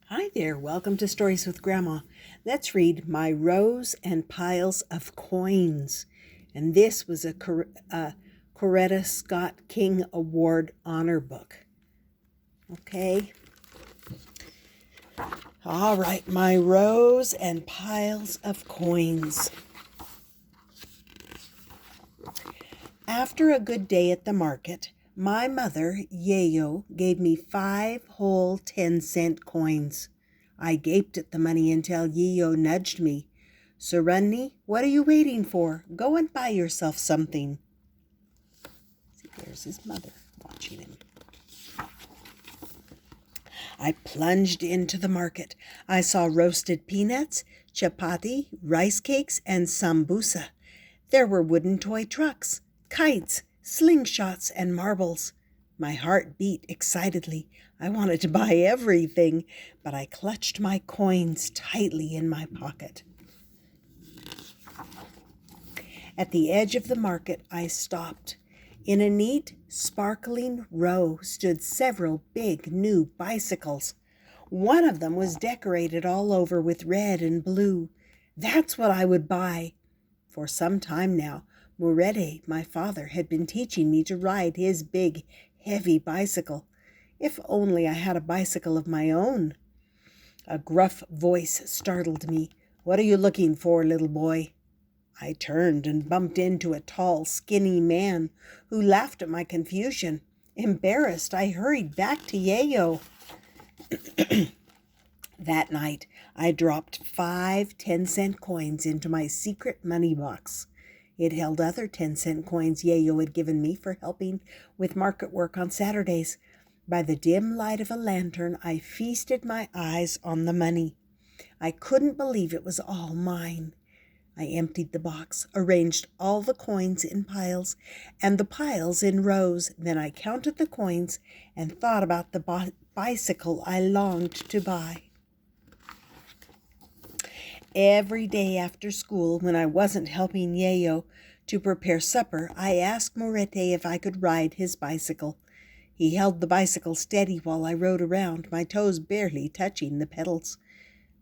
Hi there, welcome to Stories with Grandma. Let's read My Rows and Piles of Coins. And this was a Coretta Scott King Award honor book. Okay. All right, My Rows and Piles of Coins. After a good day at the market, my mother, Yayo, gave me 5 whole 10-cent coins. I gaped at the money until Yayo nudged me. Surunni, what are you waiting for? Go and buy yourself something. See, there's his mother watching him. I plunged into the market. I saw roasted peanuts, chapati, rice cakes, and sambusa. There were wooden toy trucks, kites, slingshots, and marbles. My heart beat excitedly. I wanted to buy everything, but I clutched my coins tightly in my pocket. At the edge of the market, I stopped. In a neat, sparkling row stood several big new bicycles. One of them was decorated all over with red and blue. That's what I would buy. For some time now, Murede, my father, had been teaching me to ride his big, heavy bicycle. If only I had a bicycle of my own. A gruff voice startled me. What are you looking for, little boy? I turned and bumped into a tall, skinny man who laughed at my confusion. Embarrassed, I hurried back to Yayo. That night, I dropped 5 10-cent coins into my secret money box. It held other 10-cent coins Yayo had given me for helping with market work on Saturdays. By the dim light of a lantern, I feasted my eyes on the money. I couldn't believe it was all mine. I emptied the box, arranged all the coins in piles and the piles in rows. Then I counted the coins and thought about the bicycle I longed to buy. Every day after school, when I wasn't helping Yayo to prepare supper, I asked Morete if I could ride his bicycle. He held the bicycle steady while I rode around, my toes barely touching the pedals.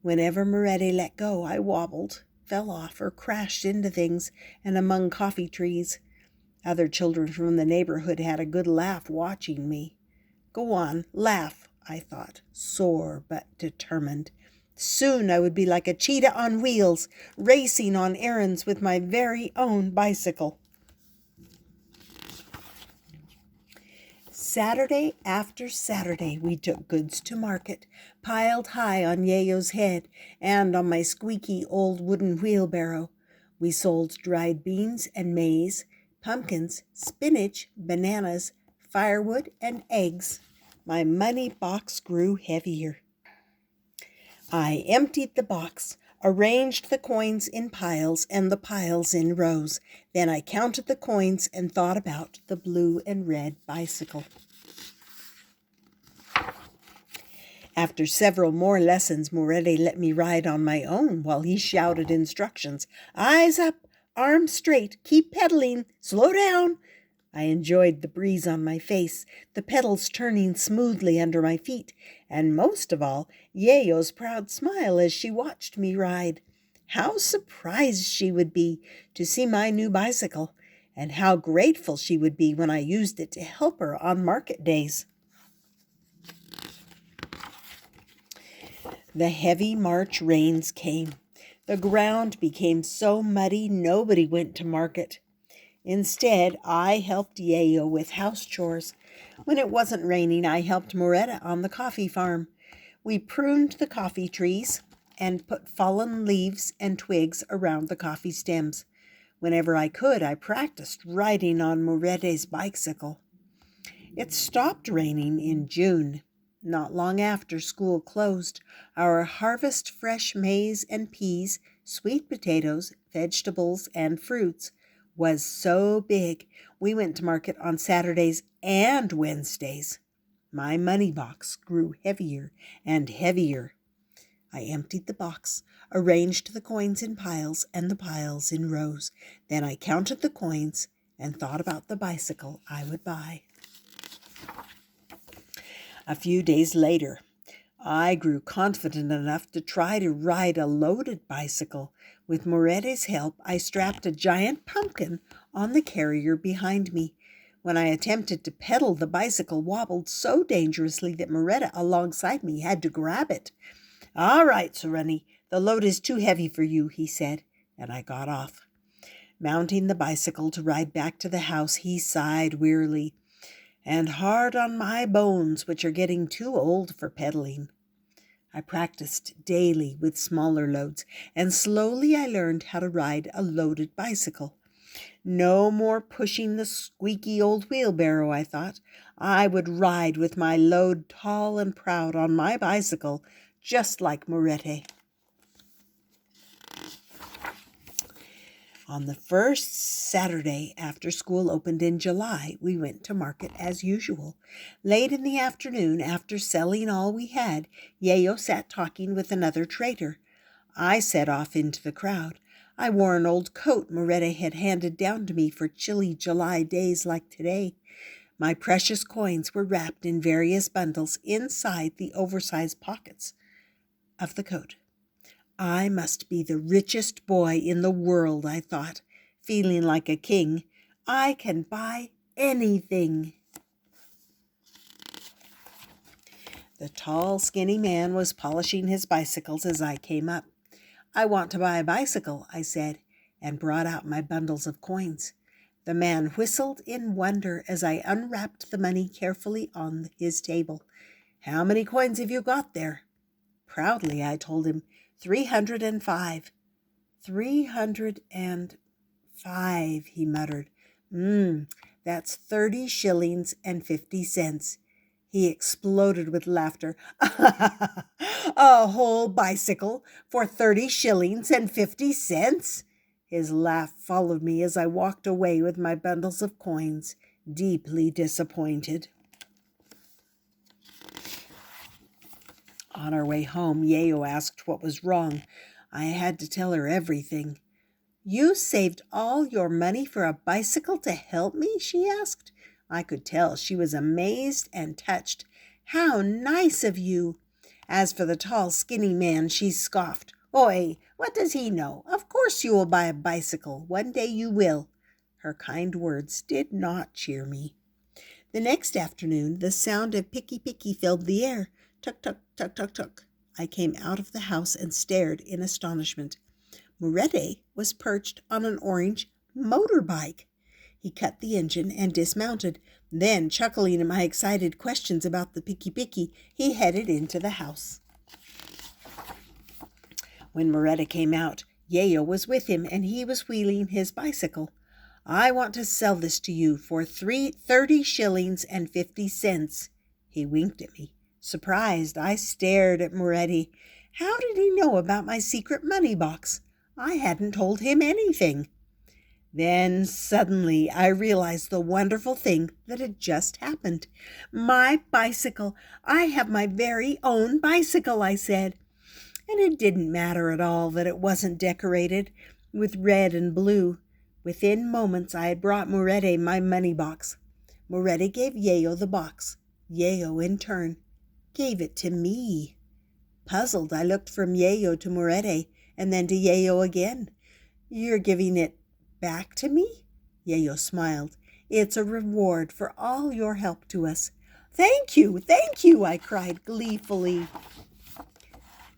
Whenever Morete let go, I wobbled, fell off, or crashed into things and among coffee trees. Other children from the neighborhood had a good laugh watching me. Go on, laugh, I thought, sore but determined. Soon I would be like a cheetah on wheels, racing on errands with my very own bicycle. Saturday after Saturday, we took goods to market, piled high on Yayo's head and on my squeaky old wooden wheelbarrow. We sold dried beans and maize, pumpkins, spinach, bananas, firewood, and eggs. My money box grew heavier. I emptied the box, arranged the coins in piles and the piles in rows. Then I counted the coins and thought about the blue and red bicycle. After several more lessons, Morete let me ride on my own while he shouted instructions. Eyes up, arms straight, keep pedaling, slow down. I enjoyed the breeze on my face, the pedals turning smoothly under my feet, and most of all, Yayo's proud smile as she watched me ride. How surprised she would be to see my new bicycle, and how grateful she would be when I used it to help her on market days. The heavy March rains came. The ground became so muddy nobody went to market. Instead, I helped Yayo with house chores. When it wasn't raining, I helped Moretta on the coffee farm. We pruned the coffee trees and put fallen leaves and twigs around the coffee stems. Whenever I could, I practiced riding on Morette's bicycle. It stopped raining in June. Not long after school closed, our harvest fresh maize and peas, sweet potatoes, vegetables, and fruits was so big we went to market on Saturdays and Wednesdays. My money box grew heavier and heavier. I emptied the box, arranged the coins in piles and the piles in rows. Then I counted the coins and thought about the bicycle I would buy. A few days later, I grew confident enough to try to ride a loaded bicycle. With Morette's help, I strapped a giant pumpkin on the carrier behind me. When I attempted to pedal, the bicycle wobbled so dangerously that Moretta alongside me had to grab it. "All right, Serenny, the load is too heavy for you," he said, and I got off. Mounting the bicycle to ride back to the house, he sighed wearily. "And hard on my bones, which are getting too old for pedaling." I practiced daily with smaller loads, and slowly I learned how to ride a loaded bicycle. No more pushing the squeaky old wheelbarrow, I thought. I would ride with my load tall and proud on my bicycle, just like Morette. On the first Saturday after school opened in July, we went to market as usual. Late in the afternoon, after selling all we had, Yayo sat talking with another trader. I set off into the crowd. I wore an old coat Morette had handed down to me for chilly July days like today. My precious coins were wrapped in various bundles inside the oversized pockets of the coat. I must be the richest boy in the world, I thought, feeling like a king. I can buy anything. The tall, skinny man was polishing his bicycles as I came up. "I want to buy a bicycle," I said, and brought out my bundles of coins. The man whistled in wonder as I unwrapped the money carefully on his table. "How many coins have you got there?" Proudly, I told him, 305. 305, he muttered. That's 30 shillings and 50 cents. He exploded with laughter. "A whole bicycle for 30 shillings and 50 cents? His laugh followed me as I walked away with my bundles of coins, deeply disappointed. On our way home, Yayo asked what was wrong. I had to tell her everything. "You saved all your money for a bicycle to help me?" she asked. I could tell she was amazed and touched. "How nice of you!" As for the tall, skinny man, she scoffed. "Oi, what does he know? Of course you will buy a bicycle. One day you will." Her kind words did not cheer me. The next afternoon, the sound of picky filled the air. Tuk, tuk, tuk, tuk, tuk. I came out of the house and stared in astonishment. Morette was perched on an orange motorbike. He cut the engine and dismounted. Then, chuckling at my excited questions about the picky, he headed into the house. When Morette came out, Yayo was with him, and he was wheeling his bicycle. "I want to sell this to you for 30 shillings and 50 cents. He winked at me. Surprised, I stared at Morette. How did he know about my secret money box? I hadn't told him anything. Then suddenly I realized the wonderful thing that had just happened. "My bicycle! I have my very own bicycle," I said. And it didn't matter at all that it wasn't decorated with red and blue. Within moments I had brought Morette my money box. Morette gave Yayo the box. Yayo, in turn, gave it to me. Puzzled, I looked from Yayo to Morette and then to Yayo again. "You're giving it back to me?" Yayo smiled. "It's a reward for all your help to us." Thank you, I cried gleefully.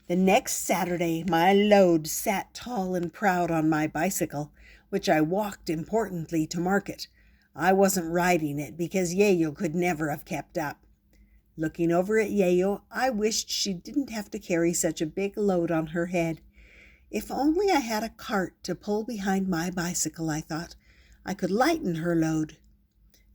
The next Saturday, my load sat tall and proud on my bicycle, which I walked importantly to market. I wasn't riding it because Yayo could never have kept up. Looking over at Yayo, I wished she didn't have to carry such a big load on her head. If only I had a cart to pull behind my bicycle, I thought, I could lighten her load.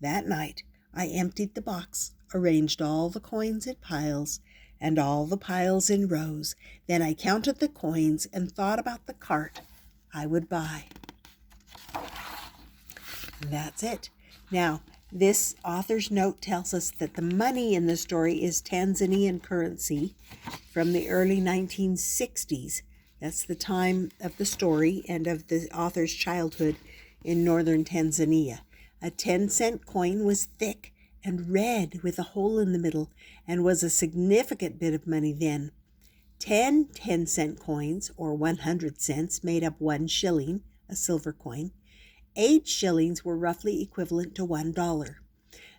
That night, I emptied the box, arranged all the coins in piles, and all the piles in rows. Then I counted the coins and thought about the cart I would buy. That's it. Now, this author's note tells us that the money in the story is Tanzanian currency from the early 1960s. That's the time of the story and of the author's childhood in northern Tanzania. A 10-cent coin was thick and red with a hole in the middle and was a significant bit of money then. 10 10-cent coins, or 100 cents, made up 1 shilling, a silver coin. 8 shillings were roughly equivalent to $1.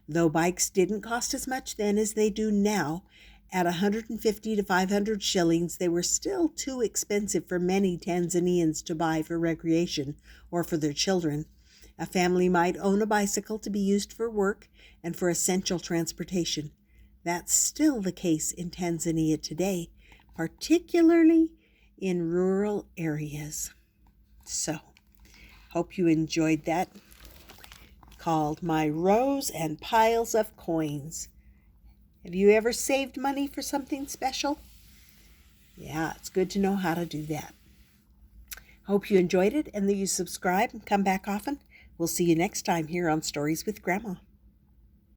Though bikes didn't cost as much then as they do now, at 150 to 500 shillings, they were still too expensive for many Tanzanians to buy for recreation or for their children. A family might own a bicycle to be used for work and for essential transportation. That's still the case in Tanzania today, particularly in rural areas. So, hope you enjoyed that, called My Rows and Piles of Coins. Have you ever saved money for something special? Yeah, it's good to know how to do that. Hope you enjoyed it and that you subscribe and come back often. We'll see you next time here on Stories with Grandma.